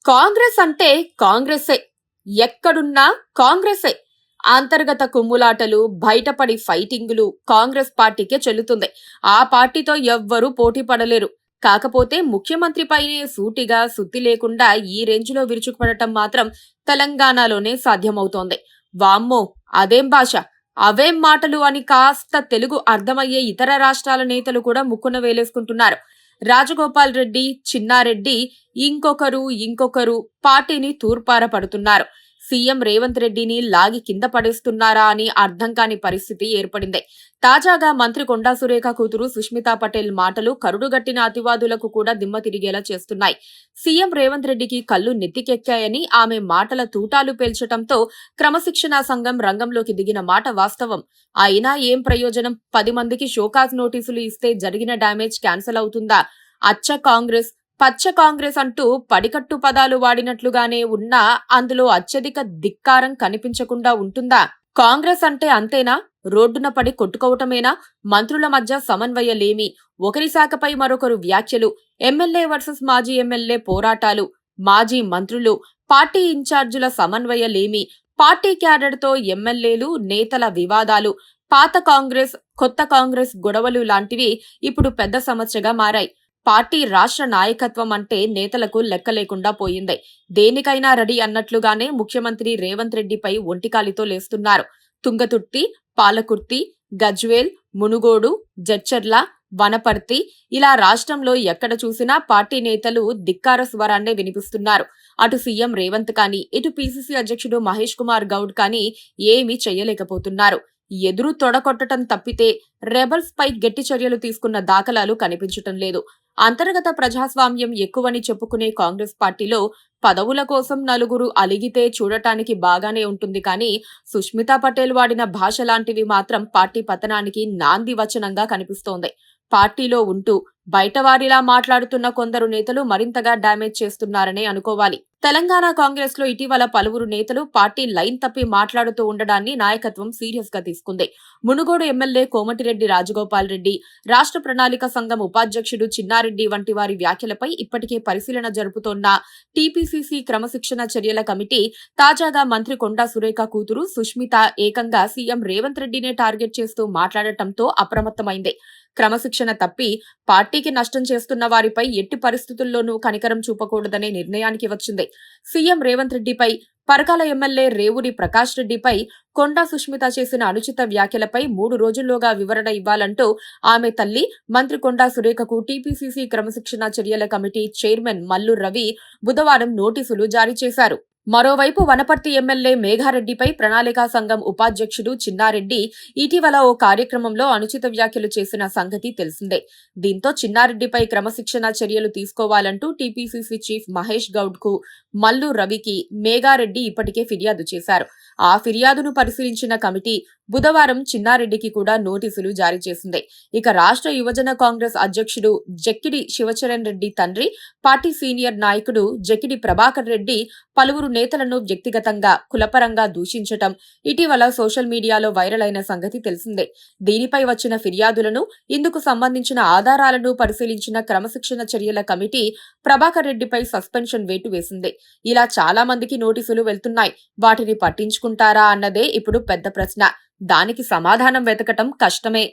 కాంగ్రెస్ అంటే కాంగ్రెసే. ఎక్కడున్నా కాంగ్రెసే. అంతర్గత కుమ్ములాటలు, బయటపడి ఫైటింగులు కాంగ్రెస్ పార్టీకే చెల్లుతుంది. ఆ పార్టీతో ఎవ్వరూ పోటీ పడలేరు. కాకపోతే ముఖ్యమంత్రిపైనే సూటిగా సుత్తి లేకుండా ఈ రేంజ్లో విరుచుకుపడటం మాత్రం తెలంగాణలోనే సాధ్యమవుతోంది. వామ్మో, అదేం భాష, అవేం మాటలు అని కాస్త తెలుగు అర్థమయ్యే ఇతర రాష్ట్రాల నేతలు కూడా ముక్కున వేలేసుకుంటున్నారు. రాజగోపాల్ రెడ్డి, చిన్నారెడ్డి, ఇంకొకరు పార్టీని తూర్పార పడుతున్నారు. సీఎం రేవంత్ రెడ్డిని లాగి కింద పడేస్తున్నారా అని అర్థం కాని పరిస్థితి ఏర్పడింది. తాజాగా మంత్రి కొండా సురేఖ కూతురు సుష్మితా పటేల్ మాటలు కరుడుగట్టిన అతివాదులకు కూడా దిమ్మ తిరిగేలా చేస్తున్నాయి. సీఎం రేవంత్ రెడ్డికి కళ్ళు నెత్తికెక్కాయని ఆమె మాటల తూటాలు పేల్చటంతో క్రమశిక్షణా సంఘం రంగంలోకి దిగిన మాట వాస్తవం. అయినా ఏం ప్రయోజనం? 10 మందికి షోకాజ్ నోటీసులు ఇస్తే జరిగిన డ్యామేజ్ క్యాన్సల్ అవుతుందా? అచ్చ కాంగ్రెస్, పచ్చ కాంగ్రెస్ అంటూ పడికట్టు పదాలు వాడినట్లుగానే ఉన్నా అందులో అత్యధిక ధిక్కారం కనిపించకుండా ఉంటుందా? కాంగ్రెస్ అంటే అంతేనా? రోడ్డున పడి కొట్టుకోవటమేనా? మంత్రుల మధ్య సమన్వయలేమి, ఒకరి శాఖపై మరొకరు వ్యాఖ్యలు, ఎమ్మెల్యే వర్సెస్ మాజీ ఎమ్మెల్యే పోరాటాలు, మాజీ మంత్రులు, పార్టీ ఇన్ఛార్జీల సమన్వయలేమి, పార్టీ క్యాడర్తో ఎమ్మెల్యేలు, నేతల వివాదాలు, పాత కాంగ్రెస్, కొత్త కాంగ్రెస్ గొడవలు లాంటివి ఇప్పుడు పెద్ద సమస్యగా మారాయి. పార్టీ రాష్ట్ర నాయకత్వం అంటే నేతలకు లెక్క లేకుండా పోయింది. దేనికైనా రెడీ అన్నట్లుగానే ముఖ్యమంత్రి రేవంత్ రెడ్డిపై ఒంటికాలితో లేస్తున్నారు. తుంగతుర్తి, పాలకుర్తి, గజ్వేల్, మునుగోడు, జడ్చర్ల, వనపర్తి ఇలా రాష్ట్రంలో ఎక్కడ చూసినా పార్టీ నేతలు ధిక్కార స్వరాన్నే వినిపిస్తున్నారు. అటు సీఎం రేవంత్ కానీ, ఇటు పీసీసీ అధ్యక్షుడు మహేష్ కుమార్ గౌడ్ కానీ ఏమీ చెయ్యలేకపోతున్నారు. ఎదురు తొడకొట్టడం తప్పితే రెబల్స్ పై గట్టి చర్యలు తీసుకున్న దాఖలాలు కనిపించటం లేదు. అంతర్గత ప్రజాస్వామ్యం ఎక్కువని చెప్పుకునే కాంగ్రెస్ పార్టీలో పదవుల కోసం నలుగురు అలిగితే చూడటానికి బాగానే ఉంటుంది కానీ సుష్మితా పటేల్ వాడిన భాష లాంటివి మాత్రం పార్టీ పతనానికి నాంది వచనంగా కనిపిస్తోంది. పార్టీలో ఉంటూ బయటవారిలా మాట్లాడుతున్న కొందరు నేతలు మరింతగా డ్యామేజ్ చేస్తున్నారనే అనుకోవాలి. తెలంగాణ కాంగ్రెస్ లో ఇటీవల పలువురు నేతలు పార్టీ లైన్ తప్పి మాట్లాడుతూ ఉండడాన్ని నాయకత్వం సీరియస్ గా తీసుకుంది. మునుగోడు ఎమ్మెల్యే కోమటిరెడ్డి రాజగోపాల్ రెడ్డి, రాష్ట్ర ప్రణాళిక సంఘం ఉపాధ్యక్షుడు చిన్నారెడ్డి వంటి వారి వ్యాఖ్యలపై ఇప్పటికే పరిశీలన జరుపుతోన్న టీపీసీసీ క్రమశిక్షణ చర్యల కమిటీ తాజాగా మంత్రి కొండా సురేఖ కూతురు సుష్మిత ఏకంగా సీఎం రేవంత్ రెడ్డినే టార్గెట్ చేస్తూ మాట్లాడటంతో అప్రమత్తమైంది. క్రమశిక్షణ తప్పి పార్టీకి నష్టం చేస్తున్న వారిపై ఎట్టి పరిస్థితుల్లోనూ కనికరం చూపకూడదనే నిర్ణయానికి వచ్చింది. సీఎం రేవంత్ రెడ్డిపై, పరకాల ఎమ్మెల్యే రేవూరి ప్రకాష్ రెడ్డిపై కొండా సుష్మిత చేసిన అనుచిత వ్యాఖ్యలపై 3 రోజుల్లోగా వివరణ ఇవ్వాలంటూ ఆమె తల్లి మంత్రి కొండా సురేఖకు టీపీసీసీ క్రమశిక్షణ చర్యల కమిటీ చైర్మన్ మల్లు రవి బుధవారం నోటీసులు జారీ చేశారు. మరోవైపు వనపర్తి ఎమ్మెల్యే మేఘారెడ్డిపై ప్రణాళికా సంఘం ఉపాధ్యక్షుడు చిన్నారెడ్డి ఇటీవల ఓ కార్యక్రమంలో అనుచిత వ్యాఖ్యలు చేసిన సంగతి తెలిసిందే. దీంతో చిన్నారెడ్డిపై క్రమశిక్షణ చర్యలు తీసుకోవాలంటూ టీపీసీసీ చీఫ్ మహేష్ గౌడ్ కు, మల్లు రవికి మేఘారెడ్డి ఇప్పటికే ఫిర్యాదు చేశారు. ఆ ఫిర్యాదును పరిశీలించిన కమిటీ బుధవారం చిన్నారెడ్డికి కూడా నోటీసులు జారీ చేసింది. ఇక రాష్ట్ర యువజన కాంగ్రెస్ అధ్యక్షుడు జక్కిడి శివచరణ్ రెడ్డి తండ్రి, పార్టీ సీనియర్ నాయకుడు జక్కిడి ప్రభాకర్ రెడ్డి పలువురు నేతలను వ్యక్తిగతంగా, కులపరంగా దూషించటం ఇటీవల సోషల్ మీడియాలో వైరల్ అయిన సంగతి తెలిసిందే. దీనిపై వచ్చిన ఫిర్యాదులను, ఇందుకు సంబంధించిన ఆధారాలను పరిశీలించిన క్రమశిక్షణ చర్యల కమిటీ ప్రభాకర్ రెడ్డిపై సస్పెన్షన్ వేటు వేసింది. ఇలా చాలా మందికి నోటీసులు వెళ్తున్నాయి. వాటిని పట్టించుకుంటారా అన్నదే ఇప్పుడు పెద్ద ప్రశ్న. దానికి సమాధానం వెతకటం కష్టమే.